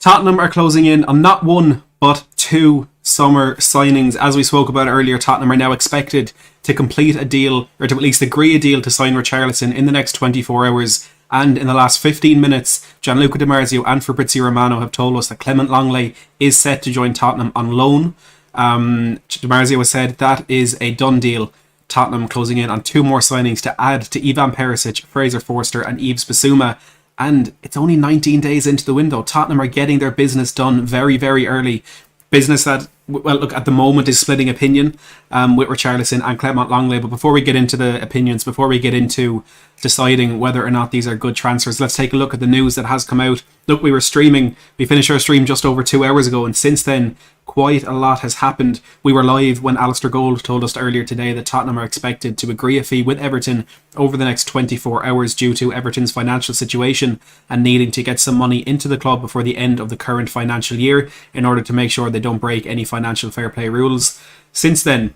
Tottenham are closing in on not one, but two summer signings. As we spoke about earlier, Tottenham are now expected to complete a deal, or to at least agree a deal to sign Richarlison in the next 24 hours. And in the last 15 minutes, Gianluca Di Marzio and Fabrizio Romano have told us that Clement Longley is set to join Tottenham on loan. Di Marzio has said that is a done deal. Tottenham closing in on two more signings to add to Ivan Perisic, Fraser Forster and Yves Bissouma. And it's only 19 days into the window. Tottenham are getting their business done very, very early. Business that, well, look, at the moment is splitting opinion with Richarlison and Clement Lenglet. But before we get into the opinions, before we get into deciding whether or not these are good transfers, let's take a look at the news that has come out. Look, we finished our stream just over 2 hours ago, and since then, quite a lot has happened. We were live when Alistair Gold told us earlier today that Tottenham are expected to agree a fee with Everton over the next 24 hours due to Everton's financial situation and needing to get some money into the club before the end of the current financial year in order to make sure they don't break any financial fair play rules. Since then,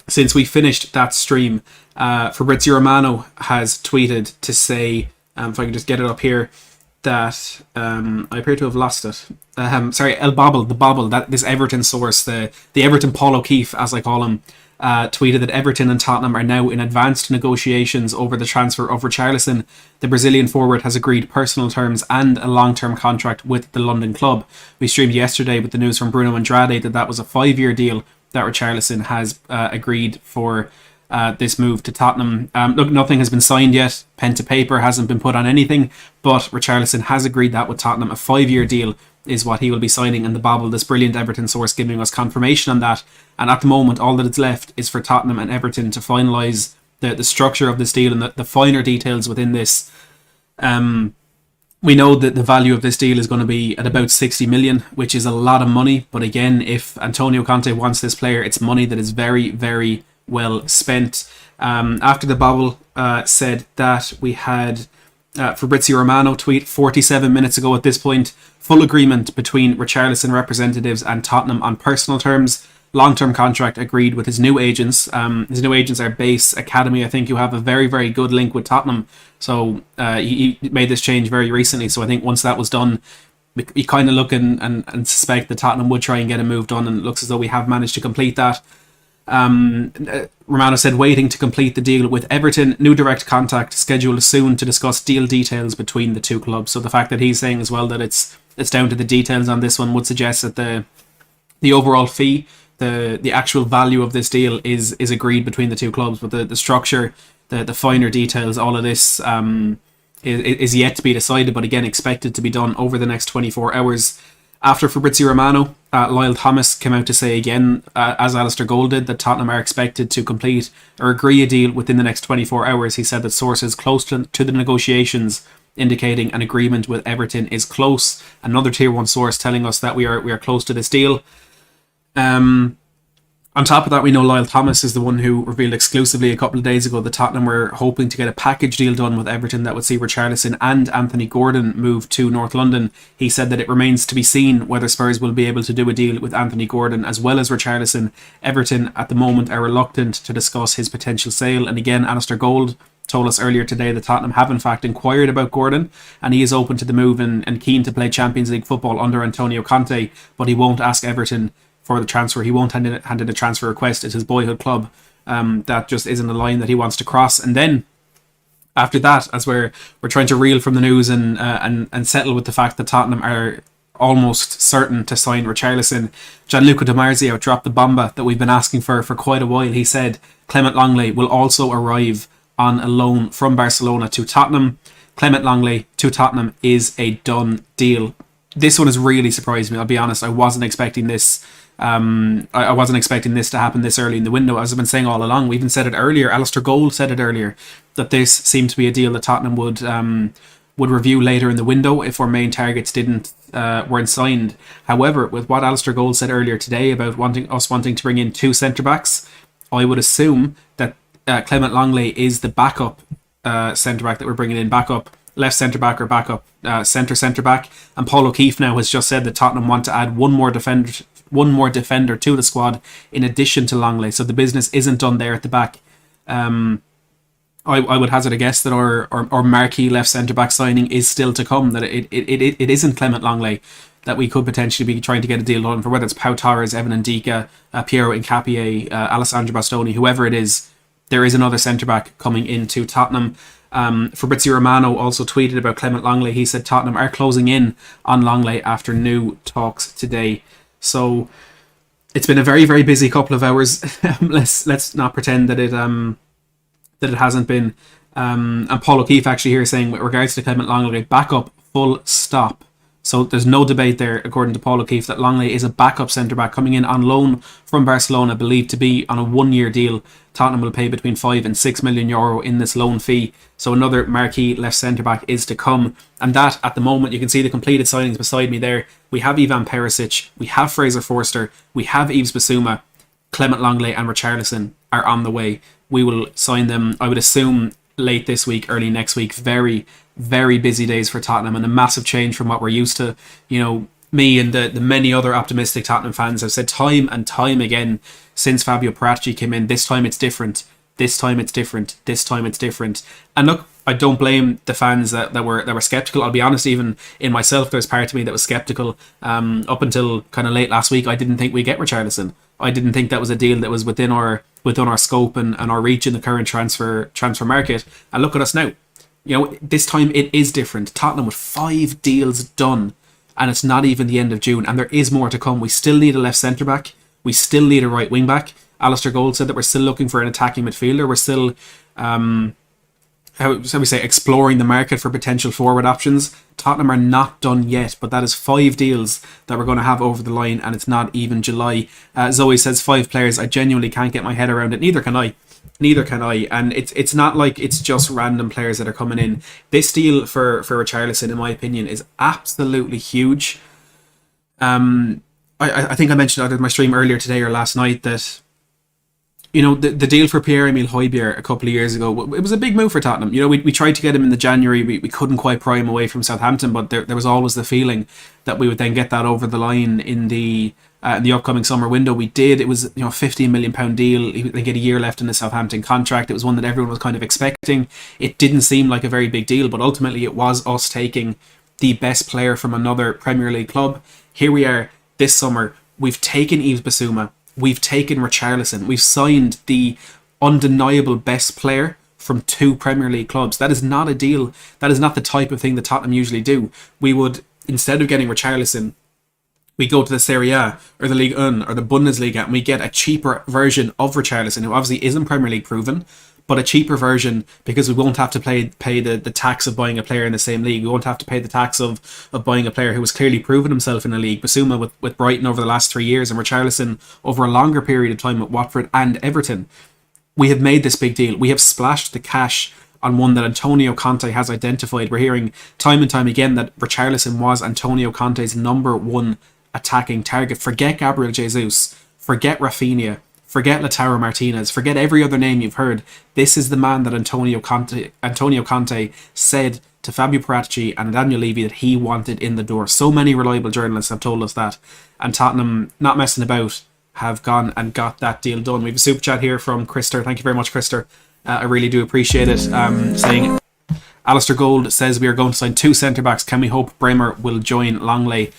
since we finished that stream, Fabrizio Romano has tweeted to say, if I can just get it up here, that I appear to have lost it. El Bobble, the Bobble, that this Everton source, the Everton Paul O'Keefe, as I call him, tweeted that Everton and Tottenham are now in advanced negotiations over the transfer of Richarlison. The Brazilian forward has agreed personal terms and a long-term contract with the London club. We streamed yesterday with the news from Bruno Andrade that was a 5-year deal that Richarlison has agreed for this move to Tottenham. Look, nothing has been signed yet. Pen to paper hasn't been put on anything, but Richarlison has agreed that with Tottenham. A 5-year deal is what he will be signing, and the Babel, this brilliant Everton source, giving us confirmation on that. And at the moment, all that is left is for Tottenham and Everton to finalise the structure of this deal and the finer details within this. We know that the value of this deal is going to be at about 60 million, which is a lot of money. But again, if Antonio Conte wants this player, it's money that is very, very well spent. After the Babel said that, we had Fabrizio Romano tweet 47 minutes ago at this point: full agreement between Richarlison representatives and Tottenham on personal terms. Long-term contract agreed with his new agents. His new agents are Base Academy, I think, who have a very, very good link with Tottenham. So he made this change very recently. So I think once that was done, you kind of look and suspect that Tottenham would try and get a move done, and it looks as though we have managed to complete that. Romano said waiting to complete the deal with Everton. New direct contact scheduled soon to discuss deal details between the two clubs. So the fact that he's saying as well that it's down to the details on this one would suggest that the overall fee, the actual value of this deal is agreed between the two clubs, but the structure, the finer details, all of this is yet to be decided, but again expected to be done over the next 24 hours. After Fabrizio Romano, Lyle Thomas came out to say again, as Alistair Gold did, that Tottenham are expected to complete or agree a deal within the next 24 hours. He said that sources close to the negotiations indicating an agreement with Everton is close. Another tier 1 source telling us that we are close to this deal. On top of that, we know Lyle Thomas is the one who revealed exclusively a couple of days ago that Tottenham were hoping to get a package deal done with Everton that would see Richarlison and Anthony Gordon move to North London. He said that it remains to be seen whether Spurs will be able to do a deal with Anthony Gordon as well as Richarlison. Everton at the moment are reluctant to discuss his potential sale, and again, Alistair Gold told us earlier today that Tottenham have in fact inquired about Gordon, and he is open to the move and keen to play Champions League football under Antonio Conte, but he won't ask Everton for the transfer. He won't hand in a transfer request at his boyhood club. That just isn't a line that he wants to cross. And then after that, as we're trying to reel from the news and settle with the fact that Tottenham are almost certain to sign Richarlison, Gianluca Di Marzio dropped the bomba that we've been asking for quite a while. He said Clement Lenglet will also arrive on a loan from Barcelona to Tottenham. Clement Lenglet to Tottenham is a done deal. This one has really surprised me, I'll be honest. I wasn't expecting this. I wasn't expecting this to happen this early in the window. As I've been saying all along, we even said it earlier, Alistair Gold said it earlier, that this seemed to be a deal that Tottenham would review later in the window if our main targets weren't signed. However, with what Alistair Gold said earlier today about wanting to bring in two centre-backs, I would assume that Clement Lenglet is the backup centre-back that we're bringing in, backup left centre-back or backup centre-back. And Paul O'Keefe now has just said that Tottenham want to add one more defender to the squad in addition to Longley. So the business isn't done there at the back. I would hazard a guess that our marquee left centre-back signing is still to come, that it isn't Clement Longley. that we could potentially be trying to get a deal done for, whether it's Pau Torres, Evan Ndika, Piero Hincapié, Alessandro Bastoni, whoever it is. There is another centre-back coming into Tottenham. Fabrizio Romano also tweeted about Clement Longley. He said Tottenham are closing in on Longley after new talks today. So it's been a very, very busy couple of hours. Let's not pretend that it hasn't been. And Paul O'Keefe actually here saying, with regards to Clement Longley, backup, full stop. So there's no debate there, according to Paul O'Keefe, that Longley is a backup centre-back coming in on loan from Barcelona, believed to be on a 1-year deal. Tottenham will pay between 5 and 6 million euro in this loan fee. So another marquee left centre-back is to come. And that, at the moment, you can see the completed signings beside me there. We have Ivan Perisic, we have Fraser Forster, we have Yves Bissouma, Clement Longley and Richarlison are on the way. We will sign them, I would assume, late this week, early next week. Very, very busy days for Tottenham, and a massive change from what we're used to. You know, me and the many other optimistic Tottenham fans have said time and time again since Fabio Paratici came in, this time it's different. This time it's different. This time it's different. And look, I don't blame the fans that were skeptical. I'll be honest, even in myself, there's part of me that was skeptical. Up until kind of late last week, I didn't think we'd get Richarlison. I didn't think that was a deal that was within our scope and our reach in the current transfer market. And look at us now. You know, this time it is different. Tottenham with 5 deals done, and it's not even the end of June, and there is more to come. We still need a left centre back. We still need a right wing back. Alistair Gold said that we're still looking for an attacking midfielder. We're still, exploring the market for potential forward options. Tottenham are not done yet, but that is 5 deals that we're going to have over the line, and it's not even July. Zoe says 5 players. I genuinely can't get my head around it. Neither can I. And it's not like it's just random players that are coming in. This deal for Richarlison, in my opinion, is absolutely huge. I think I mentioned either in my stream earlier today or last night that, you know, the deal for Pierre-Emile Højbjerg a couple of years ago, it was a big move for Tottenham. You know, we tried to get him in the January. We couldn't quite pry him away from Southampton, but there was always the feeling that we would then get that over the line in the upcoming summer window. We did. It was, you know, a £15 million deal. They get a year left in the Southampton contract. It was one that everyone was kind of expecting. It didn't seem like a very big deal, but ultimately it was us taking the best player from another Premier League club. Here we are this summer. We've taken Yves Bissouma. We've taken Richarlison. We've signed the undeniable best player from 2 Premier League clubs. That is not a deal. That is not the type of thing that Tottenham usually do. We would, instead of getting Richarlison, we go to the Serie A or the Ligue 1 or the Bundesliga and we get a cheaper version of Richarlison, who obviously isn't Premier League proven, but a cheaper version, because we won't have to pay the tax of buying a player in the same league. We won't have to pay the tax of buying a player who has clearly proven himself in the league. Bissouma with Brighton over the last 3 years, and Richarlison over a longer period of time with Watford and Everton. We have made this big deal. We have splashed the cash on one that Antonio Conte has identified. We're hearing time and time again that Richarlison was Antonio Conte's number 1 attacking target. Forget Gabriel Jesus. Forget Rafinha. Forget Lautaro Martinez. Forget every other name you've heard. This is the man that Antonio Conte said to Fabio Paratici and Daniel Levy that he wanted in the door. So many reliable journalists have told us that. And Tottenham, not messing about, have gone and got that deal done. We have a super chat here from Krister. Thank you very much, Krister. I really do appreciate it. Saying, Alistair Gold says we are going to sign 2 centre-backs. Can we hope Bremer will join Longley?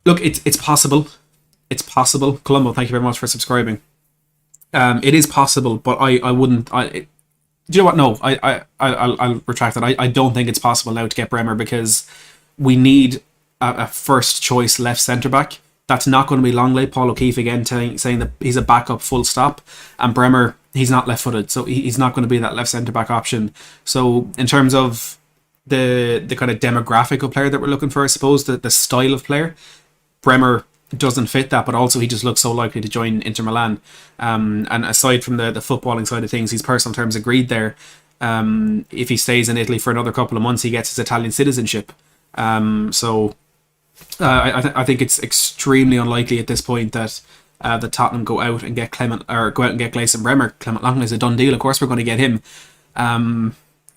Look, it's possible. It's possible. Colombo, thank you very much for subscribing. It is possible, but I wouldn't. Do you know what? No, I'll retract that. I don't think it's possible now to get Bremer, because we need a first choice left centre back. That's not going to be Longley. Paul O'Keefe again saying that he's a backup full stop, and Bremer, he's not left footed, so he's not going to be that left centre back option. So in terms of the kind of demographic of player that we're looking for, I suppose the style of player, Bremer doesn't fit that, but also he just looks so likely to join Inter Milan. And aside from the footballing side of things, his personal terms agreed there. If he stays in Italy for another couple of months, he gets his Italian citizenship. I think it's extremely unlikely at this point that Tottenham go out and get Gleison Bremer. Clement Lenglet is a done deal. Of course, we're going to get him.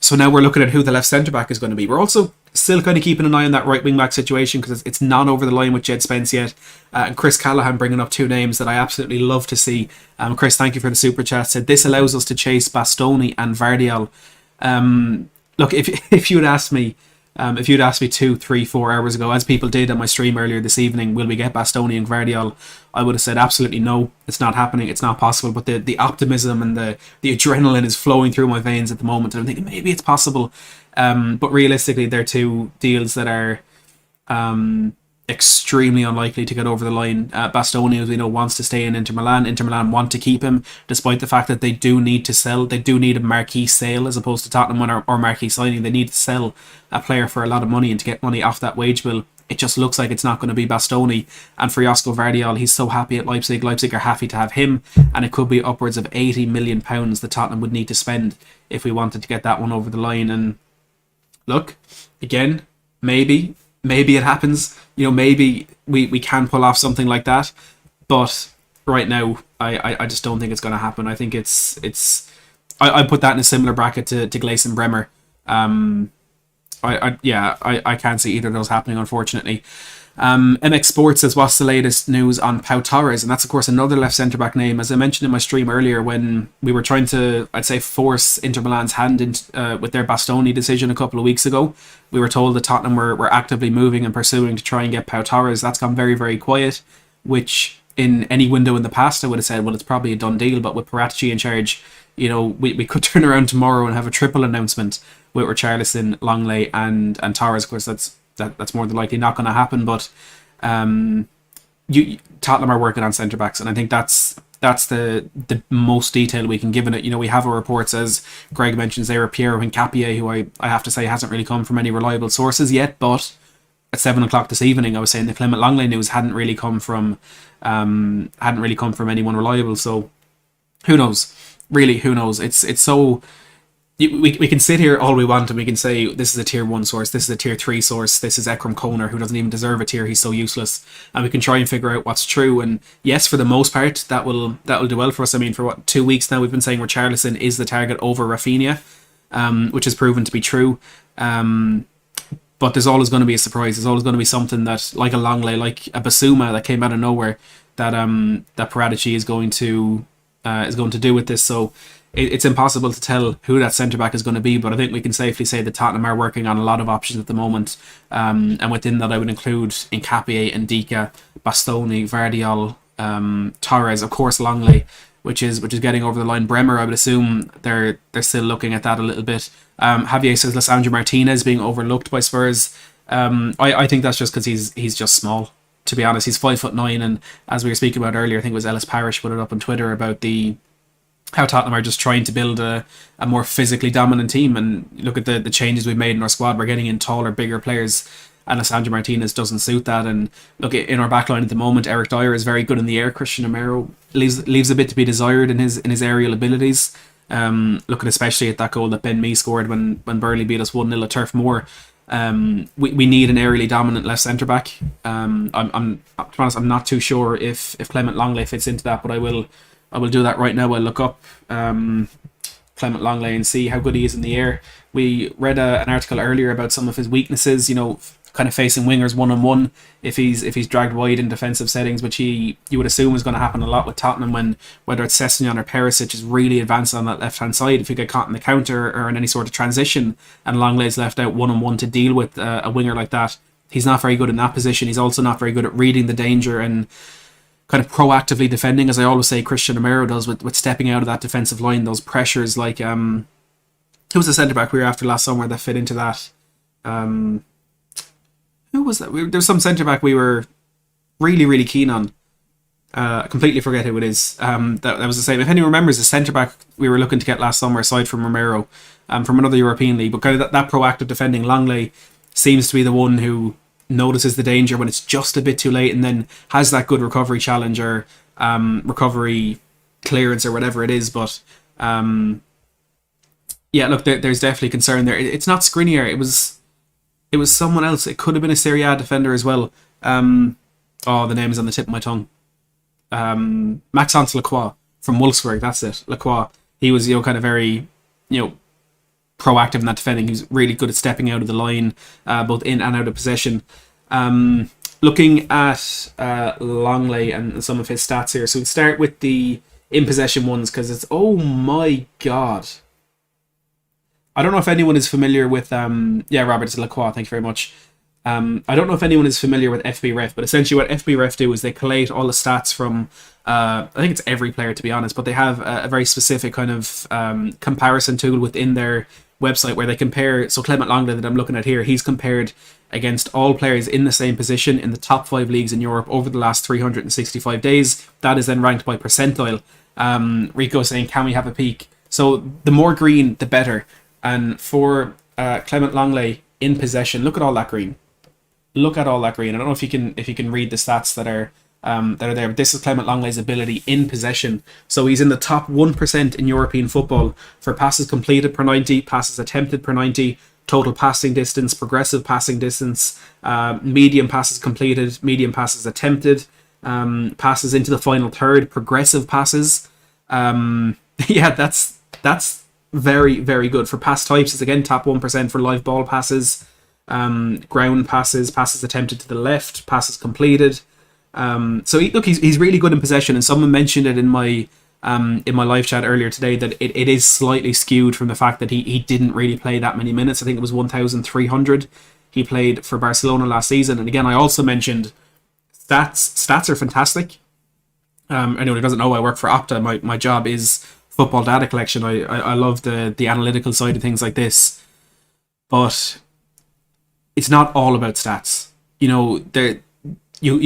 So now we're looking at who the left centre back is going to be. We're also still kind of keeping an eye on that right wing back situation, because it's not over the line with Jed Spence yet. And Chris Callaghan bringing up 2 names that I absolutely love to see. Chris, thank you for the super chat. Said this allows us to chase Bastoni and Vardiol. Look, if you had asked me If you'd asked me 2, 3, 4 hours ago, as people did on my stream earlier this evening, will we get Bastoni and Gvardiol? I would have said absolutely no, it's not happening, it's not possible. But the optimism and the adrenaline is flowing through my veins at the moment, and I'm thinking maybe it's possible. But realistically, they're two deals that are extremely unlikely to get over the line. Bastoni, as we know, wants to stay in Inter Milan. Inter Milan want to keep him, despite the fact that they do need to sell. They do need a marquee sale as opposed to Tottenham or marquee signing. They need to sell a player for a lot of money and to get money off that wage bill. It just looks like it's not going to be Bastoni. And for Josko Gvardiol, he's so happy at Leipzig. Leipzig are happy to have him, and it could be upwards of £80 million that Tottenham would need to spend if we wanted to get that one over the line. And look, again, maybe it happens. Maybe we can pull off something like that. But right now, I just don't think it's going to happen. I think I put that in a similar bracket to Gleison Bremer. I can't see either of those happening, unfortunately. MX Sports says, what's the latest news on Pau Torres? And that's, of course, another left centre-back name. As I mentioned in my stream earlier, when we were trying to, I'd say, force Inter Milan's hand with their Bastoni decision a couple of weeks ago, we were told that Tottenham were actively moving and pursuing to try and get Pau Torres. That's gone very, very quiet, which in any window in the past I would have said, well, it's probably a done deal. But with Paratici in charge, we could turn around tomorrow and have a triple announcement with Richarlison, Longley and Torres. Of course, that's more than likely not going to happen, but Tottenham are working on centre backs, and I think that's the most detail we can give in it. We have our reports, as Greg mentions there, Piero Hincapié, who I have to say hasn't really come from any reliable sources yet, but at 7 o'clock this evening I was saying the Clement Lenglet news hadn't really come from anyone reliable. So who knows? Really, who knows? It's so. We can sit here all we want and we can say this is a tier 1 source, this is a tier 3 source, this is Ekram Koner, who doesn't even deserve a tier, he's so useless, and we can try and figure out what's true. And yes, for the most part that will do well for us. I mean, for 2 weeks now we've been saying Richarlison is the target over Rafinha, which has proven to be true. But there's always going to be a surprise. There's always going to be something that, like a Longley, like a Basuma that came out of nowhere, that Paratici is going to do with this. So it's impossible to tell who that centre-back is going to be, but I think we can safely say that Tottenham are working on a lot of options at the moment, and within that I would include Hincapié, Ndika, Bastoni, Gvardiol, Torres, of course Longley, which is getting over the line. Bremer, I would assume they're still looking at that a little bit. Javier says Lisandro Martinez being overlooked by Spurs. I think that's just because he's just small. To be honest, he's 5'9", and as we were speaking about earlier, I think it was Ellis Parish put it up on Twitter about how Tottenham are just trying to build a more physically dominant team. And look at the changes we've made in our squad. We're getting in taller, bigger players, and Lisandro Martinez doesn't suit that. And look, in our backline at the moment, Eric Dyer is very good in the air. Christian Romero leaves a bit to be desired in his aerial abilities. Looking especially at that goal that Ben Mee scored when Burnley beat us 1-0 at Turf Moor. We need an aerially dominant left centre back. To be honest, I'm not too sure if Clement Lenglet fits into that, but I will do that right now. I'll look up Clement Lenglet and see how good he is in the air. We read an article earlier about some of his weaknesses, kind of facing wingers one-on-one if he's dragged wide in defensive settings, which you would assume is going to happen a lot with Tottenham when whether it's Sessegnon or Perisic is really advanced on that left-hand side. If you get caught in the counter or in any sort of transition and Lenglet's left out one-on-one to deal with a winger like that, he's not very good in that position. He's also not very good at reading the danger and kind of proactively defending, as I always say Christian Romero does, with stepping out of that defensive line, those pressures. Like who was the centre back we were after last summer that fit into that? Who was that? There's some centre back we were really, really keen on. I completely forget who it is. That was the same. If anyone remembers the centre back we were looking to get last summer, aside from Romero, from another European league, but kind of that proactive defending, Langley seems to be the one who notices the danger when it's just a bit too late, and then has that good recovery challenge or recovery clearance or whatever it is. But yeah, look, there's definitely concern there. It's not Skriniar. It was someone else. It could have been a Serie A defender as well. The name is on the tip of my tongue. Maxence Lacroix from Wolfsburg. That's it. Lacroix. He was kind of very proactive in that defending. He was really good at stepping out of the line, both in and out of possession. Looking at Longley and some of his stats here. So we'll start with the in possession ones, because it's, oh my god, I don't know if anyone is familiar with Robert, it's Lacroix, thank you very much. I don't know if anyone is familiar with FBref, but essentially what FBref do is they collate all the stats from, I think it's every player to be honest, but they have a very specific kind of comparison tool within their website where they compare. So Clement Lenglet that I'm looking at here, he's compared against all players in the same position in the top 5 leagues in Europe over the last 365 days. That is then ranked by percentile. Rico saying, can we have a peek? So the more green, the better. And for Clement Lenglet in possession, look at all that green. Look at all that green. I don't know if you can read the stats that are there, but this is Clement Lenglet's ability in possession. So he's in the top 1% in European football for passes completed per 90, passes attempted per 90, total passing distance, progressive passing distance, medium passes completed, medium passes attempted, passes into the final third, progressive passes. That's very, very good. For pass types, it's again top 1% for live ball passes, ground passes, passes attempted to the left, passes completed. He's really good in possession, and someone mentioned it in my live chat earlier today that it is slightly skewed from the fact that he didn't really play that many minutes. I think it was 1,300 he played for Barcelona last season. And again, I also mentioned stats are fantastic. Anyone who doesn't know, I work for Opta. My job is football data collection. I love the analytical side of things like this, but it's not all about stats. You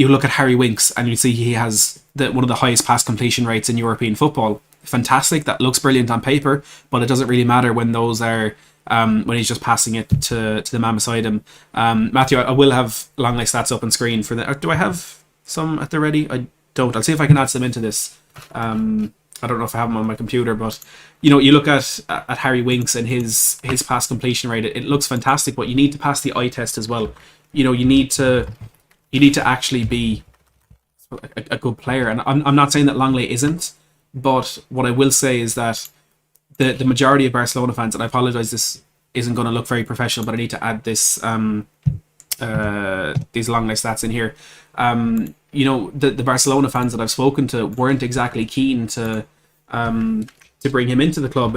look at Harry Winks and you see he has one of the highest pass completion rates in European football. Fantastic, that looks brilliant on paper, but it doesn't really matter when those are when he's just passing it to the man beside him. Matthew, I will have Longley stats up on screen for that. Do I have some at the ready? I don't. I'll see if I can add some into this. I don't know if I have them on my computer, but you look at Harry Winks and his pass completion rate. It looks fantastic, but you need to pass the eye test as well. You need to actually be a good player, and I'm not saying that Longley isn't, but what I will say is that the majority of Barcelona fans, and I apologise, this isn't going to look very professional, but I need to add this these Longley stats in here. The Barcelona fans that I've spoken to weren't exactly keen to bring him into the club,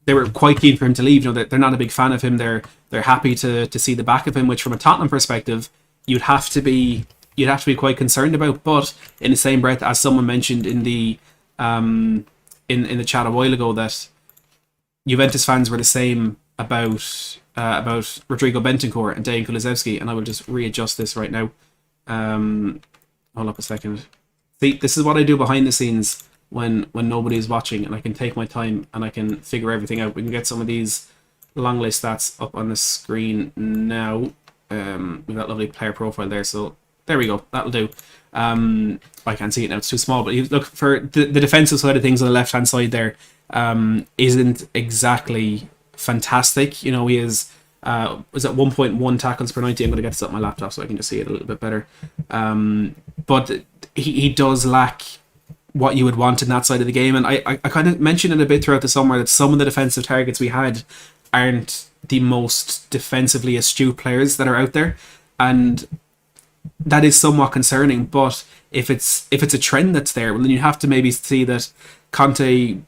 they were quite keen for him to leave. They're not a big fan of him. They're happy to see the back of him, which from a Tottenham perspective, you'd have to be quite concerned about. But in the same breath, as someone mentioned in the in the chat a while ago, that Juventus fans were the same about Rodrigo Bentancur and Dejan Kulusevski, and I will just readjust this right now. Hold up a second. See, this is what I do behind the scenes when nobody is watching, and I can take my time and I can figure everything out. We can get some of these Longley stats up on the screen now. With that lovely player profile there, so there we go. That'll do. I can't see it now; it's too small. But look, for the defensive side of things on the left hand side there, isn't exactly fantastic. He is was at 1.1 tackles per 90. I'm going to get this up on my laptop so I can just see it a little bit better. But he does lack what you would want in that side of the game, and I kind of mentioned it a bit throughout the summer that some of the defensive targets we had aren't the most defensively astute players that are out there, and that is somewhat concerning. But if it's a trend that's there, well, then you have to maybe see that Conte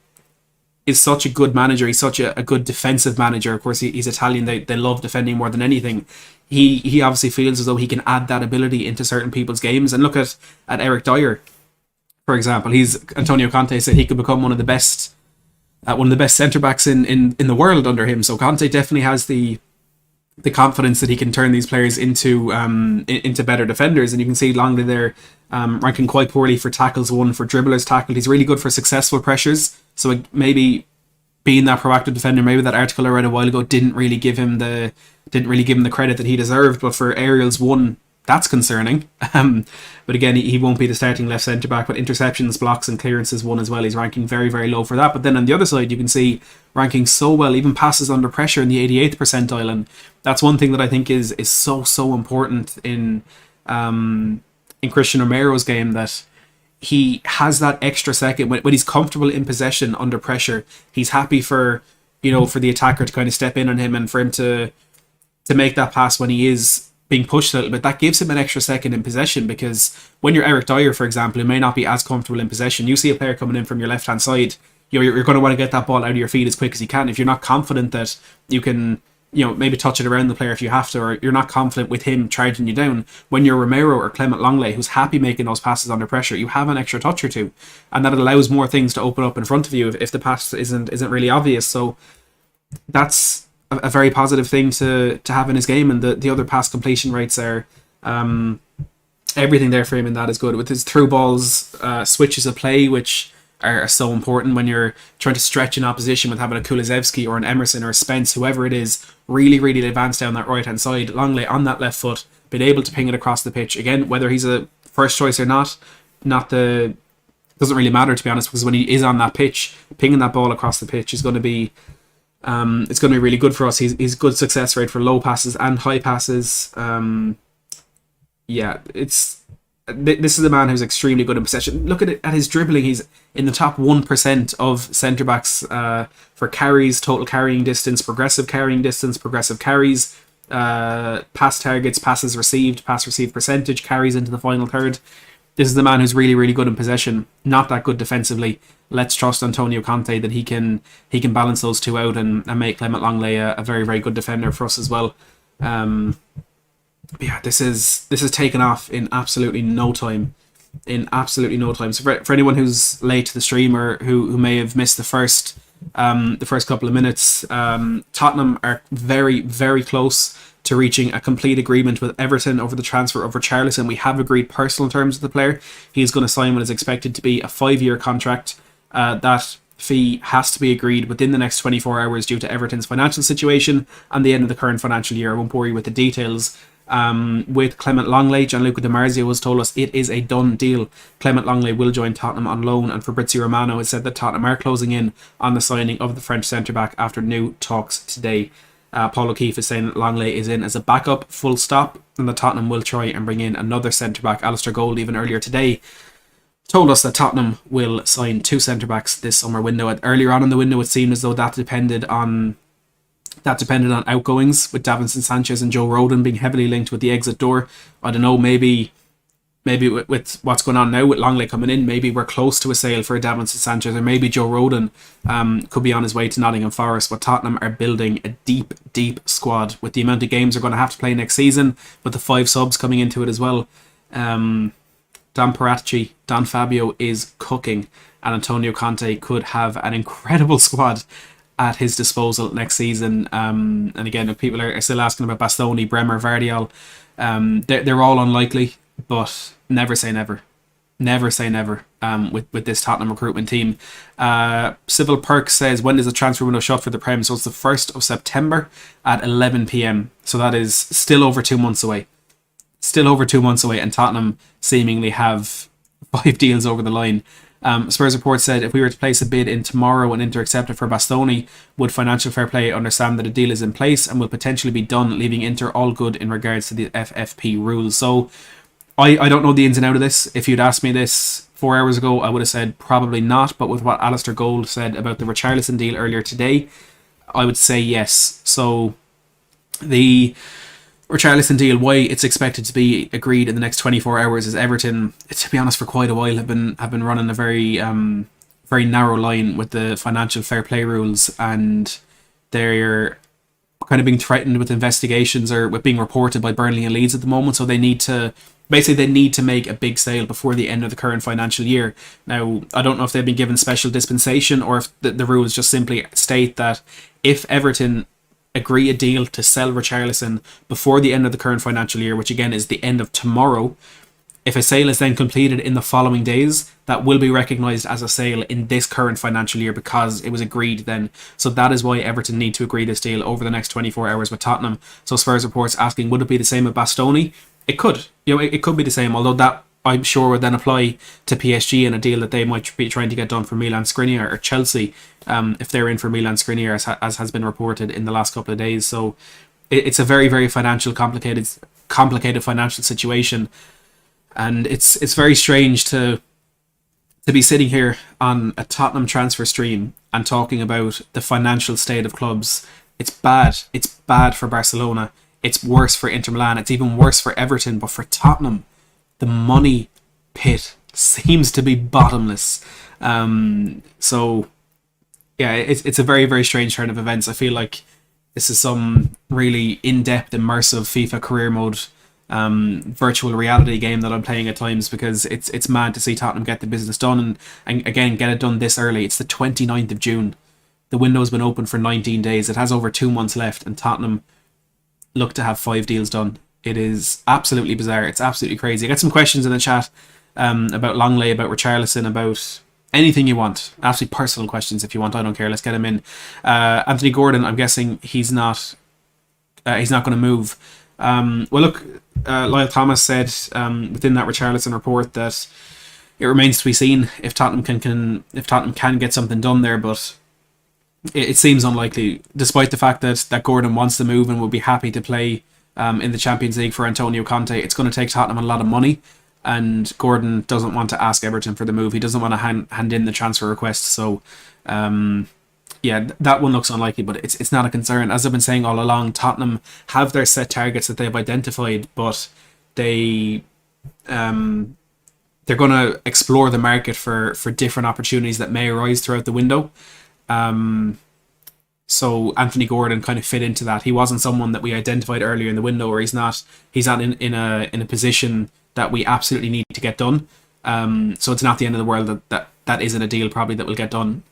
is such a good manager. He's such a good defensive manager. Of course, he's Italian. They love defending more than anything. He obviously feels as though he can add that ability into certain people's games. And look at Eric Dyer, for example. Antonio Conte said he could become one of the best centre backs in the world under him. So Conte definitely has the confidence that he can turn these players into better defenders. And you can see Longley there ranking quite poorly for tackles won, for dribblers tackled. He's really good for successful pressures. So maybe being that proactive defender, maybe that article I read a while ago didn't really give him the credit that he deserved. But for aerials won, that's concerning. But again, he won't be the starting left centre back. But interceptions, blocks, and clearances won as well. He's ranking very, very low for that. But then on the other side, you can see ranking so well, even passes under pressure in the 88th percentile, and that's one thing that I think is so important in Christian Romero's game, that he has that extra second when he's comfortable in possession under pressure. He's happy for the attacker to kind of step in on him and for him to make that pass when he is being pushed a little bit. That gives him an extra second in possession, because when you're Eric Dyer, for example, who may not be as comfortable in possession, you see a player coming in from your left hand side, you're going to want to get that ball out of your feet as quick as you can. If you're not confident that you can, maybe touch it around the player if you have to, or you're not confident with him charging you down, when you're Romero or Clement Longley, who's happy making those passes under pressure, you have an extra touch or two, and that allows more things to open up in front of you if the pass isn't really obvious. So that's a very positive thing to have in his game, and the other pass completion rates are everything there for him, and that is good. With his through balls, switches of play, which are so important when you're trying to stretch an opposition, with having a Kulusevski or an Emerson or a Spence, whoever it is, really advanced down that right hand side. Longley on that left foot, been able to ping it across the pitch. Again, whether he's a first choice or not doesn't really matter, to be honest, because when he is on that pitch, pinging that ball across the pitch is going to be it's going to be really good for us. He's good success rate for low passes and high passes. This is a man who's extremely good in possession. Look at his dribbling. He's in the top 1% of centre backs for carries, total carrying distance, progressive carrying distance, progressive carries, pass targets, passes received, pass received percentage, carries into the final third. This is the man who's really good in possession, not that good defensively. Let's trust Antonio Conte that he can balance those two out and make Clement Longley a very good defender for us as well. This is taken off in absolutely no time. So for anyone who's late to the stream or who may have missed the first couple of minutes, Tottenham are very close to reaching a complete agreement with Everton over the transfer of Richarlison. We have agreed personal terms with the player. He's going to sign what is expected to be a 5-year contract. That fee has to be agreed within the next 24 hours due to Everton's financial situation and the end of the current financial year. I won't bore you with the details. With Clement Longley, Gianluca Di Marzio has told us it is a done deal. Clement Longley will join Tottenham on loan, and Fabrizio Romano has said that Tottenham are closing in on the signing of the French centre-back after new talks today. Paul O'Keefe is saying that Longley is in as a backup, full stop, and that Tottenham will try and bring in another centre-back. Alistair Gold, even earlier today, told us that Tottenham will sign 2 centre-backs this summer window. Earlier on in the window, it seemed as though that depended on outgoings, with Davinson Sanchez and Joe Rodon being heavily linked with the exit door. I don't know, maybe with what's going on now with Longley coming in, maybe we're close to a sale for Davinson Sanchez, or maybe Joe Rodon could be on his way to Nottingham Forest. But Tottenham are building a deep squad with the amount of games they're going to have to play next season, with the 5 subs coming into it as well. Dan Paratici, Don Fabio is cooking, and Antonio Conte could have an incredible squad at his disposal next season. And again, if people are still asking about Bastoni, Bremer, Vardiol, they're all unlikely, but never say never. Never say never with this Tottenham recruitment team. Civil Perk says, when does the transfer window shut for the Prem? So it's the 1st of September at 11 p.m. So that is still over 2 months away. And Tottenham seemingly have 5 deals over the line. Spurs report said, if we were to place a bid in tomorrow and Inter accept it for Bastoni, would Financial Fair Play understand that a deal is in place and will potentially be done, leaving Inter all good in regards to the FFP rules? So I don't know the ins and outs of this. If you'd asked me this 4 hours ago, I would have said probably not. But with what Alistair Gold said about the Richarlison deal earlier today, I would say yes. So the Richarlison deal, why it's expected to be agreed in the next 24 hours, is Everton, to be honest, for quite a while have been running a very narrow line with the financial fair play rules, and they're kind of being threatened with investigations or with being reported by Burnley and Leeds at the moment. So they need to make a big sale before the end of the current financial year. Now, I don't know if they've been given special dispensation or if the rules just simply state that if Everton agree a deal to sell Richarlison before the end of the current financial year, which again is the end of tomorrow, if a sale is then completed in the following days, that will be recognised as a sale in this current financial year because it was agreed then. So that is why Everton need to agree this deal over the next 24 hours with Tottenham. So Spurs reports asking, would it be the same with Bastoni? It could. It could be the same, although that I'm sure would then apply to PSG in a deal that they might be trying to get done for Milan Skriniar or Chelsea, if they're in for Milan Skriniar, as has been reported in the last couple of days. So it's a very complicated financial situation, and it's very strange to be sitting here on a Tottenham transfer stream and talking about the financial state of clubs. It's bad for Barcelona. It's worse for Inter Milan. It's even worse for Everton. But for Tottenham, the money pit seems to be bottomless. So yeah, it's a very, very strange turn of events. I feel like this is some really in-depth, immersive FIFA career mode virtual reality game that I'm playing at times, because it's mad to see Tottenham get the business done, and again get it done this early. It's the 29th of June. The window's been open for 19 days. It has over 2 months left, and Tottenham look to have 5 deals done. It is absolutely bizarre. It's absolutely crazy. I got some questions in the chat about Longley, about Richarlison, about anything you want. Absolutely personal questions if you want. I don't care. Let's get him in. Anthony Gordon, I'm guessing he's not going to move. Well, look, Lyle Thomas said within that Richarlison report that it remains to be seen if Tottenham can get something done there, but it seems unlikely, despite the fact that Gordon wants to move and will be happy to play in the Champions League for Antonio Conte. It's going to take Tottenham a lot of money, and Gordon doesn't want to ask Everton for the move. He doesn't want to hand in the transfer request. So, yeah, that one looks unlikely, but it's not a concern. As I've been saying all along, Tottenham have their set targets that they've identified, but they're going to explore the market for different opportunities that may arise throughout the window. So Anthony Gordon kind of fit into that. He wasn't someone that we identified earlier in the window, or he's not in a position that we absolutely need to get done. So it's not the end of the world that isn't a deal probably that will get done.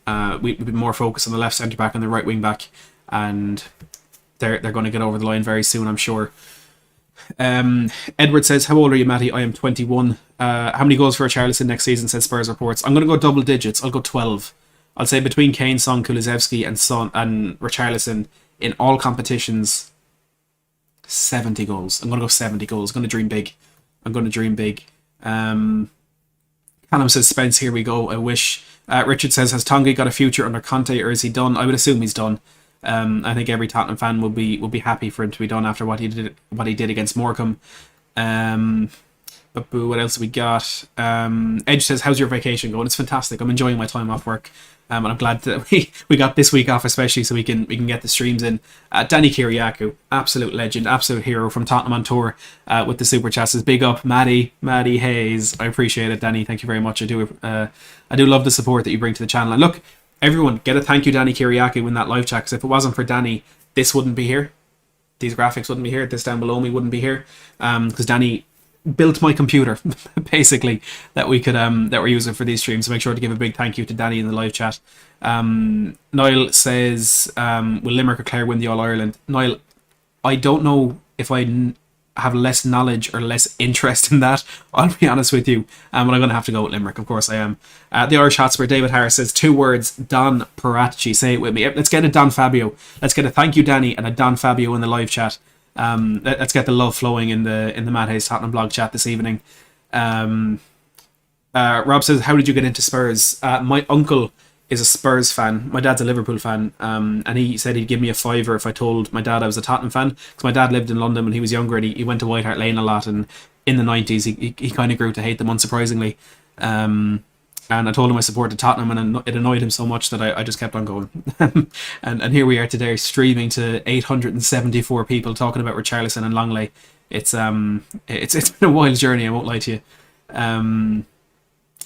We'd be more focused on the left centre back and the right wing back, and they're going to get over the line very soon, I'm sure. Edward says, how old are you, Matty? I am 21. How many goals for Richarlison next season, says Spurs reports? I'm going to go double digits. I'll go 12. I'll say between Kane, Son, Kulusevski and Richarlison in all competitions, 70 goals. I'm going to go 70 goals. I'm going to dream big. Callum says, Spence, here we go. I wish. Richard says, has Tongi got a future under Conte, or is he done? I would assume he's done. I think every Tottenham fan will be happy for him to be done after what he did against Morecambe. But boo, what else have we got? Edge says, how's your vacation going? It's fantastic. I'm enjoying my time off work. And I'm glad that we got this week off, especially so we can get the streams in. Danny Kiriakou, absolute legend, absolute hero from Tottenham on tour with the super chats. Says, big up, Maddie Hayes. I appreciate it, Danny. Thank you very much. I do love the support that you bring to the channel. And look, everyone, get a thank you, Danny Kiriakou, in that live chat, because if it wasn't for Danny, this wouldn't be here. These graphics wouldn't be here. This down below me wouldn't be here, because Danny built my computer basically that we're using for these streams. So make sure to give a big thank you to Danny in the live chat. Niall says, will Limerick or Clare win the All-Ireland? Niall, I don't know if I have less knowledge or less interest in that, I'll be honest with you, but I'm going to have to go with Limerick. Of course I am. The Irish Hotspur, David Harris says, 2 words, Don Paratici. Say it with me. Let's get a Don Fabio. Let's get a thank you, Danny, and a Don Fabio in the live chat. Let's get the love flowing in the Matt Hayes Tottenham blog chat this evening. Rob says, how did you get into Spurs? My uncle is a Spurs fan. My dad's a Liverpool fan, and he said he'd give me a fiver if I told my dad I was a Tottenham fan, because my dad lived in London when he was younger, and he went to White Hart Lane a lot, and in the 90s he kind of grew to hate them, unsurprisingly. And I told him I supported Tottenham, and it annoyed him so much that I just kept on going. and here we are today, streaming to 874 people talking about Richarlison and Longley. It's been a wild journey, I won't lie to you.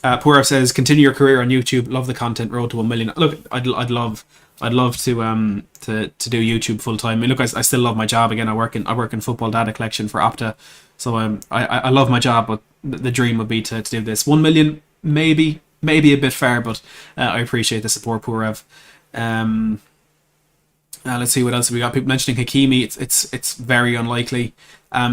Pooraf says, continue your career on YouTube. Love the content. Road to 1 million. Look, I'd love to do YouTube full time. I mean, look, I still love my job. Again, I work in football data collection for Opta, so I love my job. But the dream would be to do this. 1 million, maybe a bit far, but I appreciate the support, Pooraf. Let's see what else we got. People mentioning Hakimi. It's very unlikely.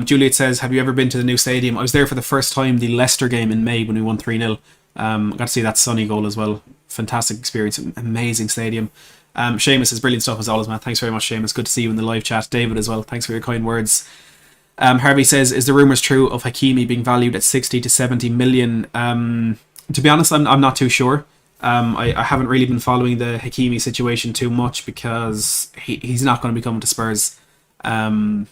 Juliet says, have you ever been to the new stadium? I was there for the first time, the Leicester game in May when we won 3-0. Got to see that Sonny goal as well. Fantastic experience. Amazing stadium. Seamus says, brilliant stuff as always, Matt. Thanks very much, Seamus. Good to see you in the live chat. David as well. Thanks for your kind words. Harvey says, is the rumours true of Hakimi being valued at 60 to 70 million? To be honest, I'm not too sure. I haven't really been following the Hakimi situation too much, because he's not going to be coming to Spurs. I'm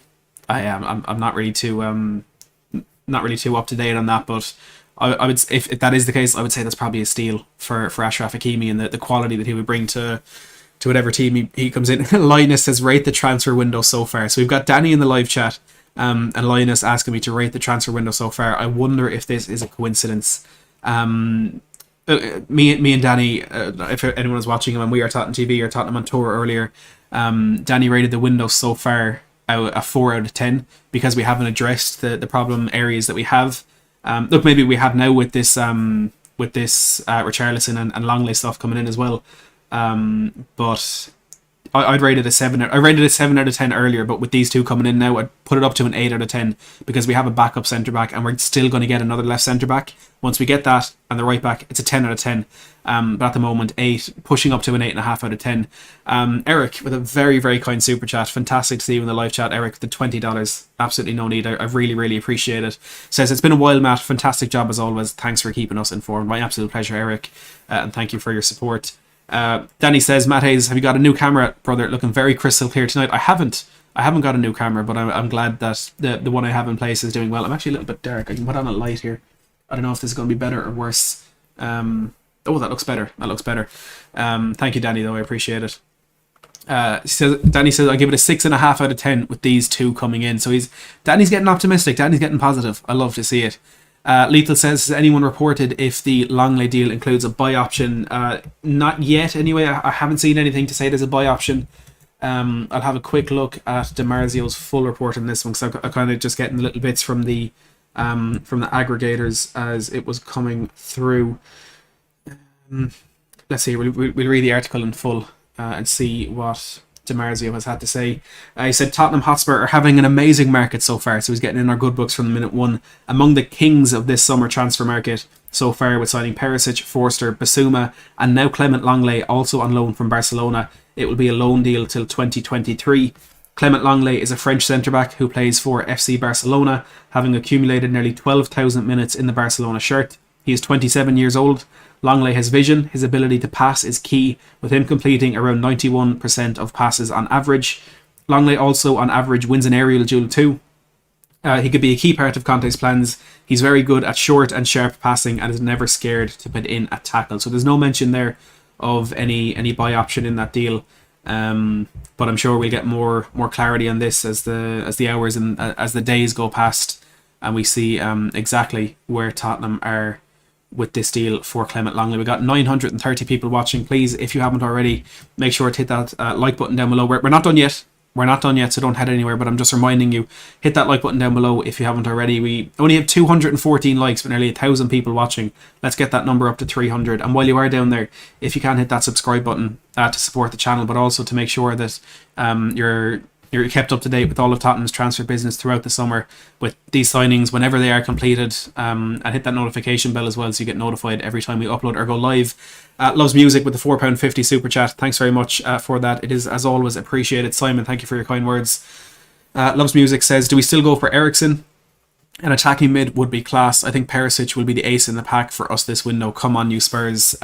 not really too up to date on that, but I would, if that is the case, I would say that's probably a steal for Achraf Hakimi, and the quality that he would bring to whatever team he comes in. Linus says, rate the transfer window so far. So we've got Danny in the live chat, and Linus asking me to rate the transfer window so far. I wonder if this is a coincidence. me and Danny, if anyone was watching him on We Are Tottenham TV or Tottenham on Tour earlier, Danny rated the window so far a 4 out of 10 because we haven't addressed the problem areas that we have. Look, maybe we have now with this Richarlison and Longley stuff coming in as well. But I'd rated a 7. I rated a 7 out of 10 earlier, but with these two coming in now, I'd put it up to an 8 out of 10 because we have a backup centre back, and we're still going to get another left centre back. Once we get that and the right back, it's a 10 out of 10. But at the moment, 8, pushing up to an 8.5 out of 10. Eric with a very, very kind super chat. Fantastic to see you in the live chat, Eric. The $20, absolutely no need. I really, really appreciate it. Says it's been a while, Matt. Fantastic job as always. Thanks for keeping us informed. My absolute pleasure, Eric, and thank you for your support. Danny says, Matt Hayes, have you got a new camera, brother? Looking very crystal clear tonight. I haven't got a new camera, but I'm glad that the one I have in place is doing well. I'm actually a little bit dark. I can put on a light here. I don't know if this is going to be better or worse. Oh, that looks better. Thank you, Danny, though. I appreciate it. Danny says, I give it a 6.5 out of 10 with these two coming in. So Danny's getting optimistic. Danny's getting positive. I love to see it. Lethal says, has anyone reported if the Longley deal includes a buy option? Not yet, anyway. I haven't seen anything to say there's a buy option. I'll have a quick look at DiMarzio's full report on this one, because I'm kind of just getting the little bits from the aggregators as it was coming through. Let's see, we'll read the article in full and see what DiMarzio has had to say. He said Tottenham Hotspur are having an amazing market so far, so he's getting in our good books from the minute one. Among the kings of this summer transfer market so far, with signing Perisic, Forster, Basuma, and now Clement Lenglet, also on loan from Barcelona. It will be a loan deal till 2023. Clement Lenglet is a French centre-back who plays for FC Barcelona, having accumulated nearly 12,000 minutes in the Barcelona shirt. He is 27 years old. Longley has vision. His ability to pass is key, with him completing around 91% of passes on average. Longley also, on average, wins an aerial duel too. He could be a key part of Conte's plans. He's very good at short and sharp passing and is never scared to put in a tackle. So there's no mention there of any buy option in that deal. But I'm sure we'll get more clarity on this as the hours and as the days go past, and we see exactly where Tottenham are with this deal for Clement Lenglet. We got 930 people watching. Please, if you haven't already, make sure to hit that like button down below. We're not done yet. So don't head anywhere, but I'm just reminding you, hit that like button down below if you haven't already. We only have 214 likes, but nearly 1,000 people watching. Let's get that number up to 300. And while you are down there, if you can, hit that subscribe button to support the channel, but also to make sure that you're kept up to date with all of Tottenham's transfer business throughout the summer with these signings whenever they are completed, and hit that notification bell as well so you get notified every time we upload or go live. Loves Music with the £4.50 super chat. Thanks very much for that. It is, as always, appreciated. Simon, thank you for your kind words. Loves Music says, do we still go for Eriksen? An attacking mid would be class. I think Perisic will be the ace in the pack for us this window. Come on, you Spurs.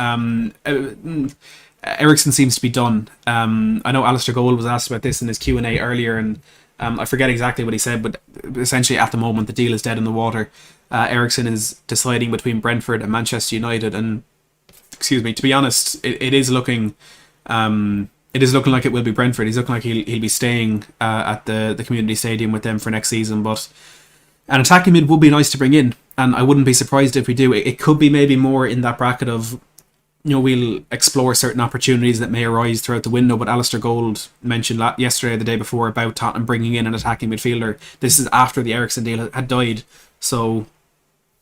Eriksen seems to be done. I know Alistair Gold was asked about this in his Q&A earlier, and I forget exactly what he said, but essentially at the moment the deal is dead in the water. Eriksen is deciding between Brentford and Manchester United, and to be honest, it is looking like it will be Brentford. He's looking like he'll be staying at the community stadium with them for next season, but an attacking mid would be nice to bring in, and I wouldn't be surprised if we do. It could be maybe more in that bracket of, we'll explore certain opportunities that may arise throughout the window, but Alistair Gold mentioned yesterday or the day before about Tottenham bringing in an attacking midfielder. This is after the Eriksen deal had died, so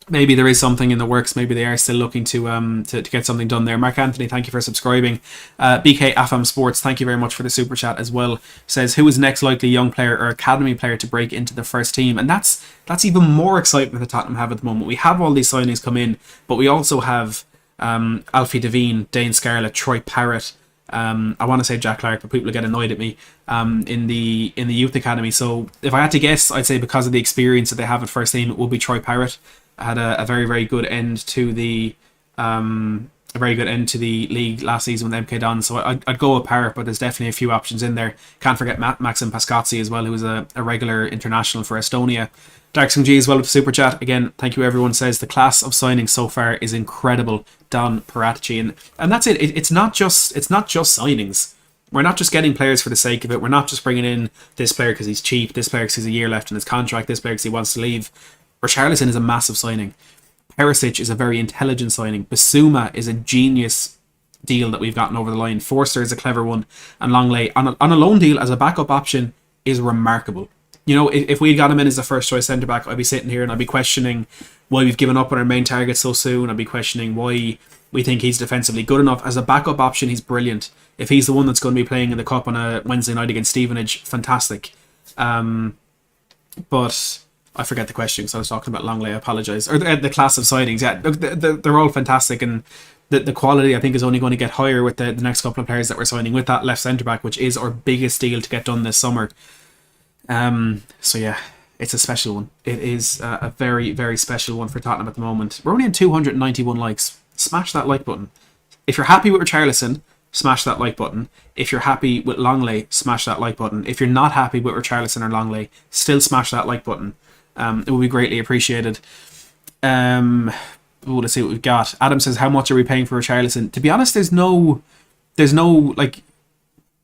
maybe there is something in the works. Maybe they are still looking to get something done there. Mark Anthony, thank you for subscribing. BK AFAM Sports, thank you very much for the super chat as well. Says, who is next likely young player or academy player to break into the first team? And that's even more excitement that Tottenham have at the moment. We have all these signings come in, but we also have Alfie Devine, Dane Scarlett, Troy Parrott. I want to say Jack Clark, but people get annoyed at me. In the youth academy. So if I had to guess, I'd say because of the experience that they have at first team, it will be Troy Parrott. Had a very, very good end to the league last season with MK Dons. So I'd go with Parrott, but there's definitely a few options in there. Can't forget Maxim Pascazzi as well, who was a regular international for Estonia. Darksome G as well with the super chat. Again, thank you everyone. Says the class of signings so far is incredible. Don Paratici, and that's it. It's not just signings. We're not just getting players for the sake of it. We're not just bringing in this player because he's cheap, this player because he's a year left in his contract, this player because he wants to leave. Richarlison is a massive signing. Perisic is a very intelligent signing. Basuma is a genius deal that we've gotten over the line. Forster is a clever one. And Longley, on a loan deal as a backup option, is remarkable. You know, if we got him in as a first choice centre back, I'd be sitting here and I'd be questioning why we've given up on our main target so soon. I'd be questioning why we think he's defensively good enough. As a backup option, he's brilliant. If he's the one that's going to be playing in the Cup on a Wednesday night against Stevenage, fantastic. But I forget the question because I was talking about Longley. I apologise. Or the class of signings. Yeah, they're all fantastic, and the quality I think is only going to get higher with the next couple of players that we're signing with that left centre back, which is our biggest deal to get done this summer. So yeah, it's a special one. It is a very, very special one for Tottenham at the moment. We're only on 291 likes. Smash that like button. If you're happy with Richarlison, smash that like button. If you're happy with Longley, smash that like button. If you're not happy with Richarlison or Longley, still smash that like button. It will be greatly appreciated. Let's see what we've got. Adam says, how much are we paying for Richarlison? To be honest, there's no like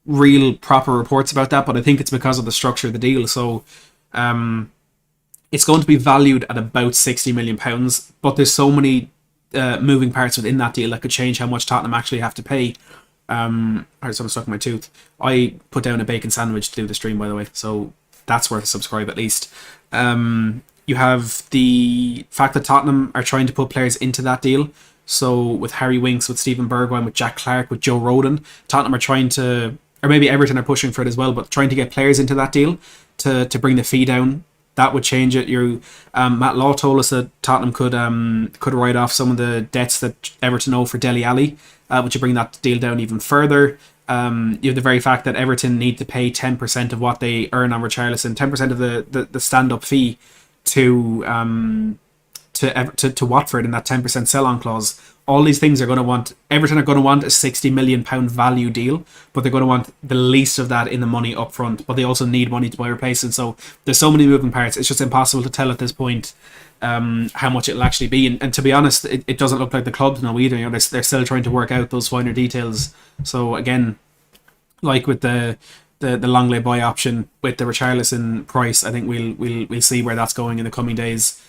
real proper reports about that, but I think it's because of the structure of the deal. So it's going to be valued at about £60 million, but there's so many moving parts within that deal that could change how much Tottenham actually have to pay. I'm stuck in my tooth. I put down a bacon sandwich to do the stream, by the way, so that's worth a subscribe at least. You have the fact that Tottenham are trying to put players into that deal. So with Harry Winks, with Stephen Bergwijn, with Jack Clark, with Joe Rodon, Tottenham are trying to, or maybe Everton are pushing for it as well, but trying to get players into that deal to bring the fee down. That would change it. Matt Law told us that Tottenham could write off some of the debts that Everton owe for Dele Alli, which would bring that deal down even further. You have the very fact that Everton need to pay 10% of what they earn on Richarlison, 10% of the stand-up fee to Watford in that 10% sell-on clause. All these things are going to want, Everton are going to want a £60 million value deal, but they're going to want the least of that in the money up front, but they also need money to buy replacements. So there's so many moving parts, it's just impossible to tell at this point how much it'll actually be. And to be honest, it doesn't look like the clubs know either. You know, they're still trying to work out those finer details. So again, like with the Longley buy option, with the Richarlison price, I think we'll see where that's going in the coming days.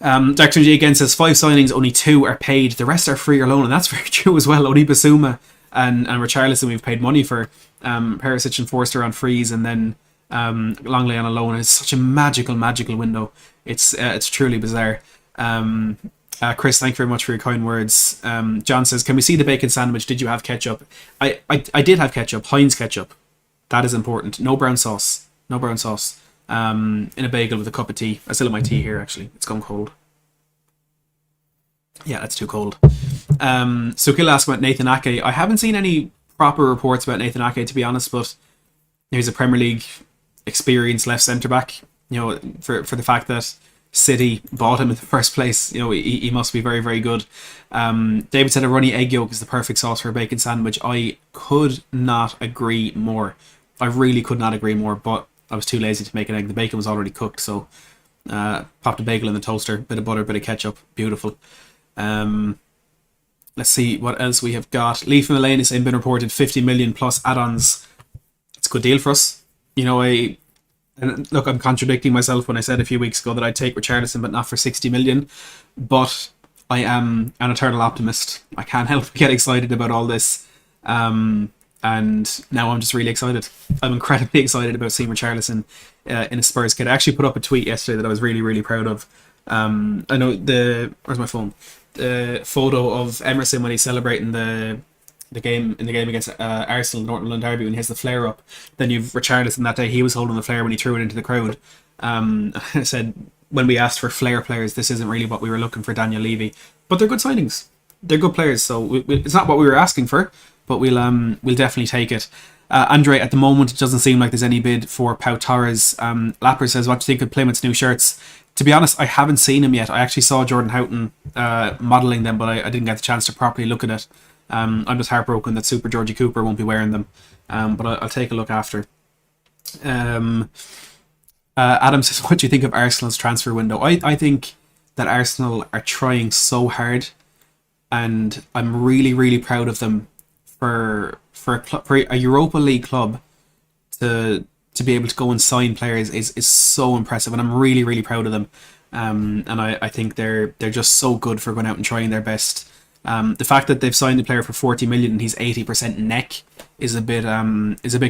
Dr. G again says 5 signings, only 2 are paid. The rest are free or loan, and that's very true as well. Only Basuma and Richarlison we've paid money for. Perisic and Forster on frees, and then Longley on a loan. It's such a magical window. It's truly bizarre. Chris, thank you very much for your kind words. John says, can we see the bacon sandwich? Did you have ketchup? I did have ketchup, Heinz ketchup. That is important. No brown sauce. In a bagel with a cup of tea. I still have my tea here, actually. It's gone cold. Yeah, that's too cold. So Kill asked about Nathan Ake. I haven't seen any proper reports about Nathan Ake, to be honest, but he's a Premier League experienced left centre-back. You know, for the fact that City bought him in the first place, you know, he must be very, very good. David said a runny egg yolk is the perfect sauce for a bacon sandwich. I could not agree more. I really could not agree more, but I was too lazy to make an egg. The bacon was already cooked, so popped a bagel in the toaster, bit of butter, bit of ketchup, beautiful. Let's see what else we have got. Leaf in the Lane is saying been reported 50 million plus add-ons. It's a good deal for us. You know, and look, I'm contradicting myself when I said a few weeks ago that I'd take Richarlison but not for 60 million. But I am an eternal optimist. I can't help but get excited about all this. And now I'm just really excited. I'm incredibly excited about seeing Richarlison in a Spurs kit. I actually put up a tweet yesterday that I was really, really proud of. I know where's my phone? The photo of Emerson when he's celebrating the game against Arsenal, the Northern Ireland Derby, when he has the flare up. Then you've Richarlison that day. He was holding the flare when he threw it into the crowd. I said when we asked for flare players, this isn't really what we were looking for, Daniel Levy. But they're good signings. They're good players. So it's not what we were asking for. But we'll definitely take it. Andre, at the moment, it doesn't seem like there's any bid for Pau Torres. Lapper says, what do you think of Plymouth's new shirts? To be honest, I haven't seen them yet. I actually saw Jordan Houghton modelling them, but I didn't get the chance to properly look at it. I'm just heartbroken that Super Georgie Cooper won't be wearing them. But I'll take a look after. Adam says, what do you think of Arsenal's transfer window? I think that Arsenal are trying so hard, and I'm really, really proud of them. For a Europa League club to be able to go and sign players is so impressive, and I'm really, really proud of them. And I think they're just so good for going out and trying their best. The fact that they've signed the player for 40 million and he's 80% neck is a bit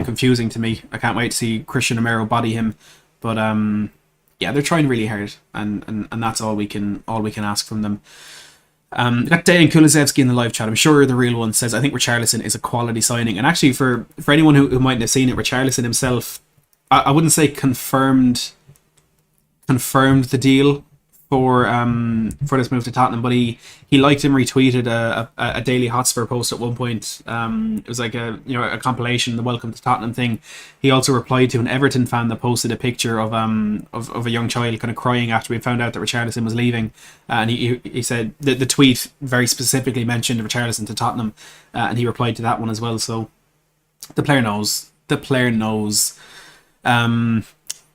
confusing to me. I can't wait to see Christian Romero body him, but yeah, they're trying really hard, and that's all we can ask from them. Got Dejan Kulusevski in the live chat. I'm sure the real one says, I think Richarlison is a quality signing. And actually, for anyone who mightn't have seen it, Richarlison himself, I wouldn't say confirmed the deal for this move to Tottenham, but he liked and retweeted a Daily Hotspur post at one point. It was like a compilation, the Welcome to Tottenham thing. He also replied to an Everton fan that posted a picture of a young child kind of crying after we found out that Richarlison was leaving, and he said the tweet very specifically mentioned Richarlison to Tottenham, and he replied to that one as well. So the player knows.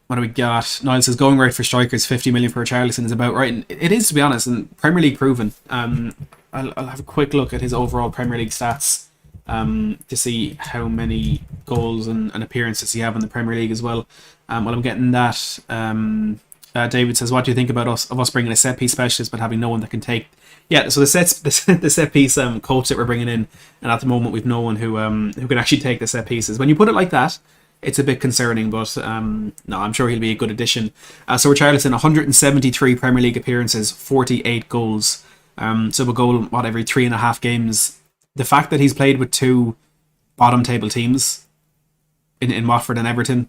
What do we got? Niall says, going right for strikers, 50 million for Richarlison is about right. And it is, to be honest, and Premier League proven. I'll have a quick look at his overall Premier League stats to see how many goals and appearances he have in the Premier League as well. While I'm getting that, David says, what do you think about us bringing a set piece specialist but having no one that can take? Yeah, so the set piece coach that we're bringing in, and at the moment we've no one who can actually take the set pieces. When you put it like that, it's a bit concerning, but no, I'm sure he'll be a good addition. So Richarlison, 173 Premier League appearances, 48 goals. So a goal, every 3.5 games. The fact that he's played with two bottom table teams in Watford and Everton,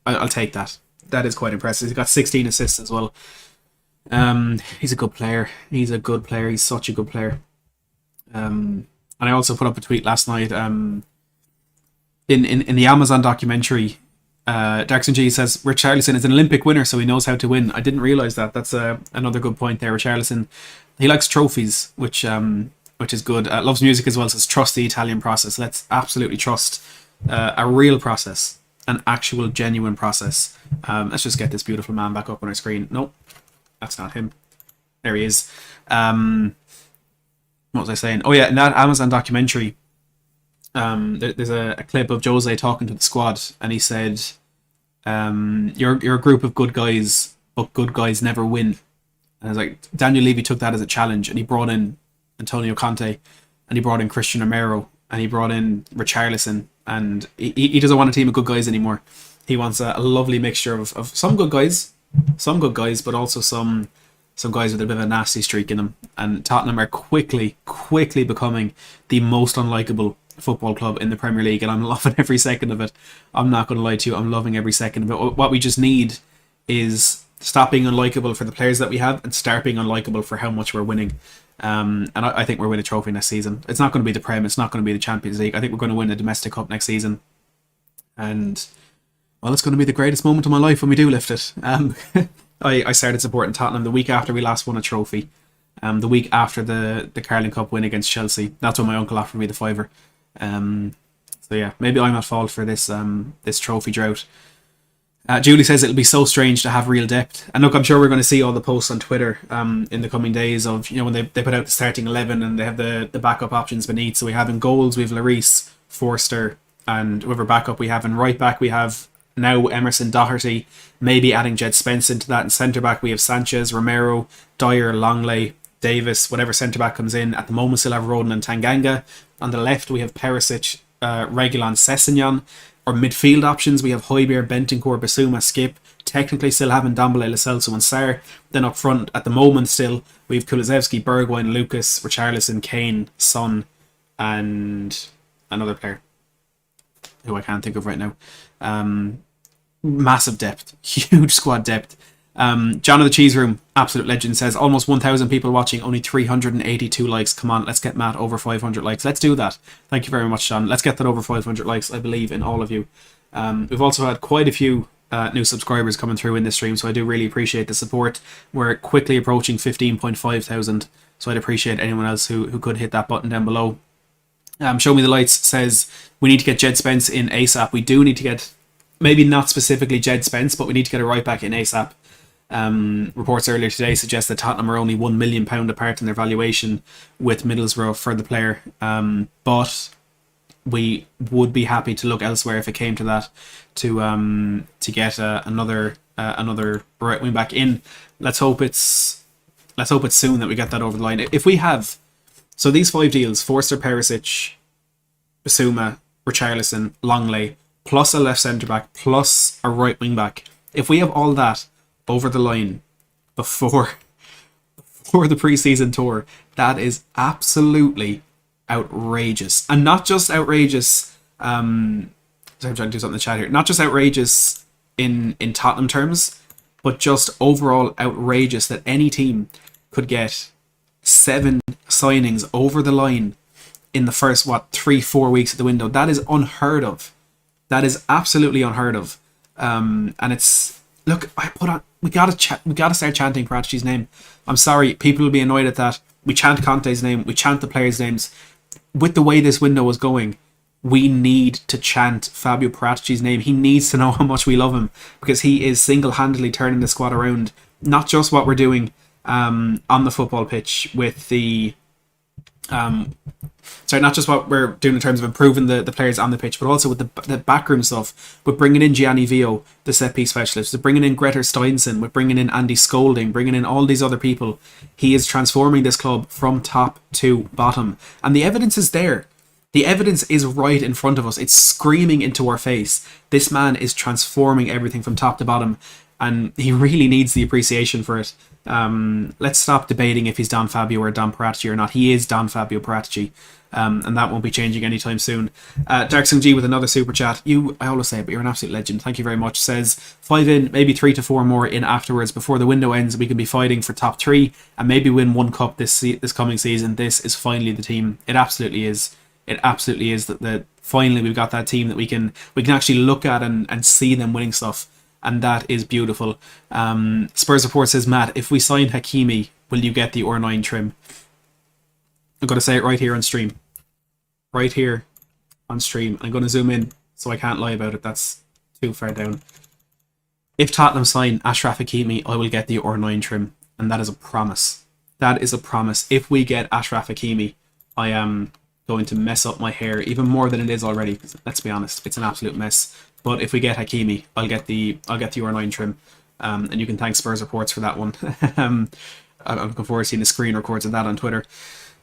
I'll take that. That is quite impressive. He's got 16 assists as well. He's a good player. He's such a good player. And I also put up a tweet last night. In the Amazon documentary, Darkson G says Richarlison is an Olympic winner, so he knows how to win. I didn't realise that. That's another good point there. Richarlison, he likes trophies, which is good. Loves music as well. Says trust the Italian process. Let's absolutely trust a real process, an actual genuine process. Let's just get this beautiful man back up on our screen. Nope, that's not him. There he is. What was I saying? Oh yeah, in that Amazon documentary, there's a clip of Jose talking to the squad, and he said, you're a group of good guys, but good guys never win. And I was like, Daniel Levy took that as a challenge, and he brought in Antonio Conte, and he brought in Christian Romero, and he brought in Richarlison, and he doesn't want a team of good guys anymore. He wants a lovely mixture of some good guys, but also some guys with a bit of a nasty streak in them. And Tottenham are quickly becoming the most unlikable football club in the Premier League, and I'm loving every second of it. I'm not going to lie to you, I'm loving every second of it. What we just need is stop being unlikable for the players that we have and start being unlikable for how much we're winning. And I think we'll win a trophy next season. It's not going to be the Prem, it's not going to be the Champions League. I think we're going to win the Domestic Cup next season, and well, it's going to be the greatest moment of my life when we do lift it. I started supporting Tottenham the week after we last won a trophy, the week after the Carling Cup win against Chelsea. That's when my uncle offered me the £5. So yeah, maybe I'm at fault for this trophy drought. Julie says it'll be so strange to have real depth, and look, I'm sure we're going to see all the posts on Twitter in the coming days of, when they put out the starting 11 and they have the backup options beneath. So we have in goals, we have Lloris, Forster, and whoever backup we have. In right back we have now Emerson, Doherty, maybe adding Jed Spence into that. In centre back we have Sanchez, Romero, Dyer, Longley, Davis, whatever centre back comes in. At the moment still have Rodon and Tanganga. On the left we have Perisic, Reguilon, Sessegnon. Or midfield options, we have Højbjerg, Bentancur, Basuma, Skip. Technically still having Ndombele, Lo Celso and Sarr. Then up front, at the moment still, we have Kulusevski, Bergwijn, Lucas, Richarlison, Kane, Son, and another player who I can't think of right now. Massive depth, huge squad depth. John of the Cheese Room, absolute legend, says almost 1,000 people watching, only 382 likes. Come on, let's get Matt over 500 likes. Let's do that. Thank you very much, John. Let's get that over 500 likes. I believe in all of you. We've also had quite a few new subscribers coming through in this stream, so I do really appreciate the support. We're quickly approaching 15.5 thousand, so I'd appreciate anyone else who could hit that button down below. Show Me the Lights says we need to get Jed Spence in ASAP. We do need to get, maybe not specifically Jed Spence, but we need to get a right back in ASAP. Reports earlier today suggest that Tottenham are only £1 million apart in their valuation with Middlesbrough for the player, but we would be happy to look elsewhere if it came to that, to get another another right wing back in. Let's hope it's soon that we get that over the line. If we have, so these 5 deals: Forster, Perisic, Bissouma, Richarlison, Longley, plus a left centre back, plus a right wing back. If we have all that over the line before the preseason tour, that is absolutely outrageous. And not just outrageous, I'm trying to do something in the chat here, not just outrageous in Tottenham terms, but just overall outrageous that any team could get 7 signings over the line in the first 3-4 weeks of the window. That is unheard of. That is absolutely unheard of. And it's, look, we gotta start chanting Paratici's name. I'm sorry, people will be annoyed at that. We chant Conte's name, we chant the players' names. With the way this window is going, we need to chant Fabio Paratici's name. He needs to know how much we love him, because he is single-handedly turning the squad around. Not just what we're doing on the football pitch with the not just what we're doing in terms of improving the players on the pitch, but also with the backroom stuff, with bringing in Gianni Vio, the set-piece specialist, with bringing in Gretar Steinson, with bringing in Andy Scolding, bringing in all these other people. He is transforming this club from top to bottom. And the evidence is there. The evidence is right in front of us. It's screaming into our face. This man is transforming everything from top to bottom, and he really needs the appreciation for it. Let's stop debating if he's Don Fabio or Don Paratici or not. He is Don Fabio Paratici, and that won't be changing anytime soon. Darkson G with another super chat. I always say it, but you're an absolute legend. Thank you very much. Says 5 in, maybe 3 to 4 more in afterwards. Before the window ends, we can be fighting for top 3 and maybe win 1 cup this coming season. This is finally the team. It absolutely is. It absolutely is that finally we've got that team that we can actually look at and see them winning stuff. And that is beautiful. Spurs Report says, Matt, if we sign Hakimi, will you get the R9 trim? I'm going to say it right here on stream. Right here on stream. I'm going to zoom in so I can't lie about it. That's too far down. If Tottenham sign Achraf Hakimi, I will get the R9 trim. And that is a promise. That is a promise. If we get Achraf Hakimi, I am going to mess up my hair even more than it is already. Let's be honest, it's an absolute mess. But if we get Hakimi, I'll get the R9 trim, and you can thank Spurs Reports for that one. I'm looking forward to seeing the screen records of that on Twitter.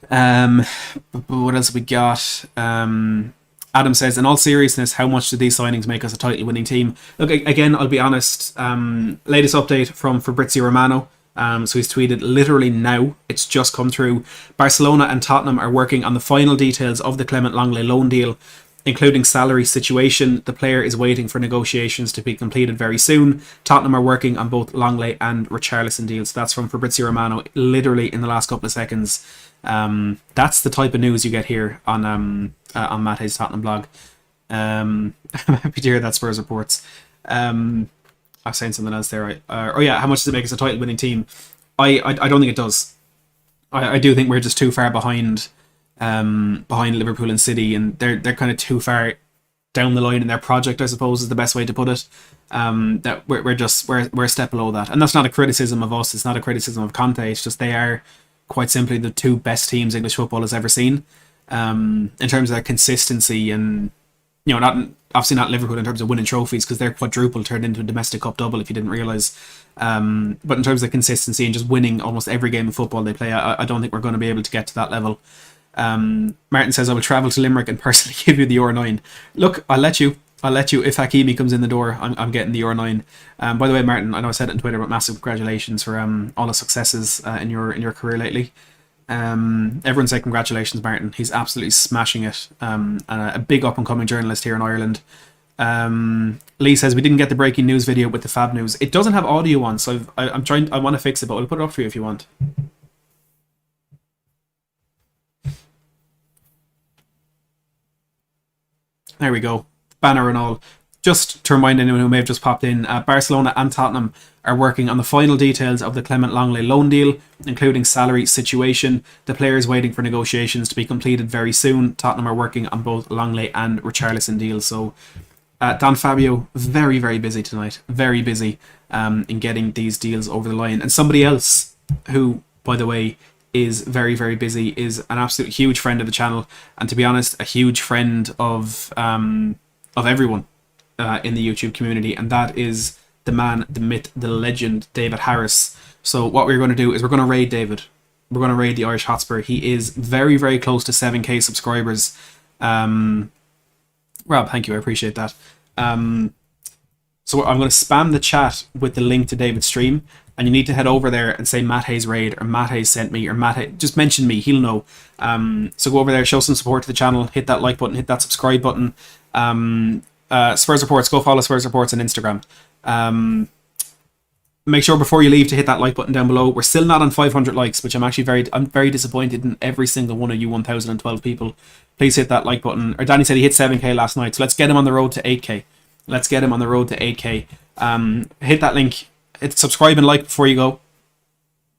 What else have we got? Adam says, in all seriousness, how much do these signings make us a title-winning team? Look, again, I'll be honest. Latest update from Fabrizio Romano. So he's tweeted literally now. It's just come through. Barcelona and Tottenham are working on the final details of the Clement Lenglet loan deal, including salary situation. The player is waiting for negotiations to be completed very soon. Tottenham are working on both Longley and Richarlison deals. That's from Fabrizio Romano, literally in the last couple of seconds. That's the type of news you get here on Matt Hayes' Tottenham blog. I'm happy to hear that, Spurs Reports. I was saying something else there. How much does it make us a title-winning team? I don't think it does. I do think we're just too far behind Liverpool and City, and they're kind of too far down the line in their project, I suppose, is the best way to put it. That we're a step below that, and that's not a criticism of us. It's not a criticism of Conte. It's just they are quite simply the 2 best teams English football has ever seen, in terms of their consistency, and obviously not Liverpool in terms of winning trophies, because their quadruple turned into a domestic cup double, if you didn't realise. But in terms of consistency and just winning almost every game of football they play, I don't think we're going to be able to get to that level. Martin says, I will travel to Limerick and personally give you the R9. Look, I'll let you. If Hakimi comes in the door, I'm getting the R9. By the way, Martin, I know I said it on Twitter, but massive congratulations for all the successes in your career lately. Everyone say congratulations, Martin. He's absolutely smashing it. And a big up and coming journalist here in Ireland. Lee says, we didn't get the breaking news video with the Fab news. It doesn't have audio on, so I want to fix it, but I'll put it up for you if you want. There we go. Banner and all. Just to remind anyone who may have just popped in, Barcelona and Tottenham are working on the final details of the Clement Lenglet loan deal, including salary situation. The player is waiting for negotiations to be completed very soon. Tottenham are working on both Longley and Richarlison deals. So Don Fabio, very, very busy tonight. Very busy in getting these deals over the line. And somebody else who, by the way, is very, very busy, is an absolute huge friend of the channel, and to be honest, a huge friend of everyone in the YouTube community, and that is the man, the myth, the legend, David Harris. So what we're going to do is we're going to raid David. We're going to raid the Irish Hotspur. He is very, very close to 7k subscribers. Rob, thank you. I appreciate that. So I'm going to spam the chat with the link to David's stream, and you need to head over there and say Matt Hayes raid, or Matt Hayes sent me, or Matt Hayes, just mention me, he'll know. So go over there, show some support to the channel, hit that like button, hit that subscribe button. Spurs Reports, go follow Spurs Reports on Instagram. Make sure before you leave to hit that like button down below. We're still not on 500 likes, which I'm very disappointed in every single one of you 1,012 people. Please hit that like button. Or Danny said he hit 7k last night, so let's get him on the road to 8k. Let's get him on the road to 8k. Hit that link, hit subscribe and like before you go.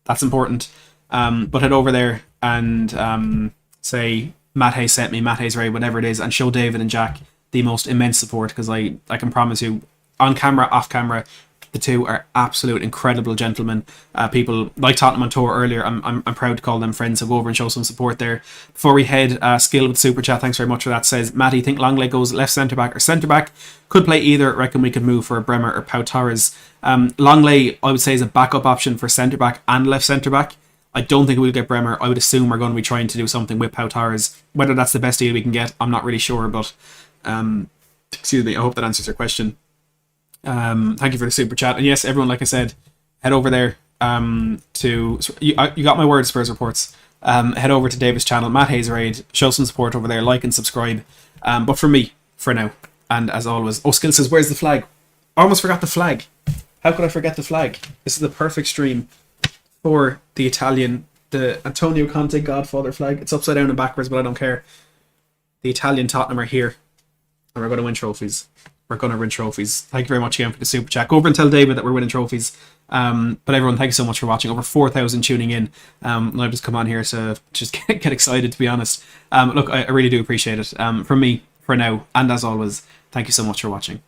That's important. But head over there and say Matt Hayes sent me, Matt Hayes Ray, whatever it is, and show David and Jack the most immense support, because I can promise you, on camera, off camera, the two are absolute incredible gentlemen. People like Tottenham on tour earlier. I'm proud to call them friends. So go over and show some support there. Before we head, Skill with Super Chat, thanks very much for that, says, Matty, think Longley goes left centre-back or centre-back? Could play either. Reckon we could move for a Bremer or Pau Torres. Longley, I would say, is a backup option for centre-back and left centre-back. I don't think we'll get Bremer. I would assume we're going to be trying to do something with Pau Torres. Whether that's the best deal we can get, I'm not really sure, but excuse me, I hope that answers your question. Thank you for the super chat, and yes, everyone, like I said, head over there to you got my word, Spurs Reports. Head over to David's channel, Matt Hayes Raid, show some support over there, like and subscribe. But for me, for now, and as always, Skill says, where's the flag? I almost forgot the flag. How could I forget the flag? This is the perfect stream for the Antonio Conte Godfather flag. It's upside down and backwards, but I don't care. The Italian Tottenham are here, and we're going to win trophies. We're going to win trophies. Thank you very much again for the super chat. Go over and tell David that we're winning trophies. But everyone, thank you so much for watching. Over 4,000 tuning in. And I've just come on here to just get excited, to be honest. Look, I really do appreciate it. From me, for now, and as always, thank you so much for watching.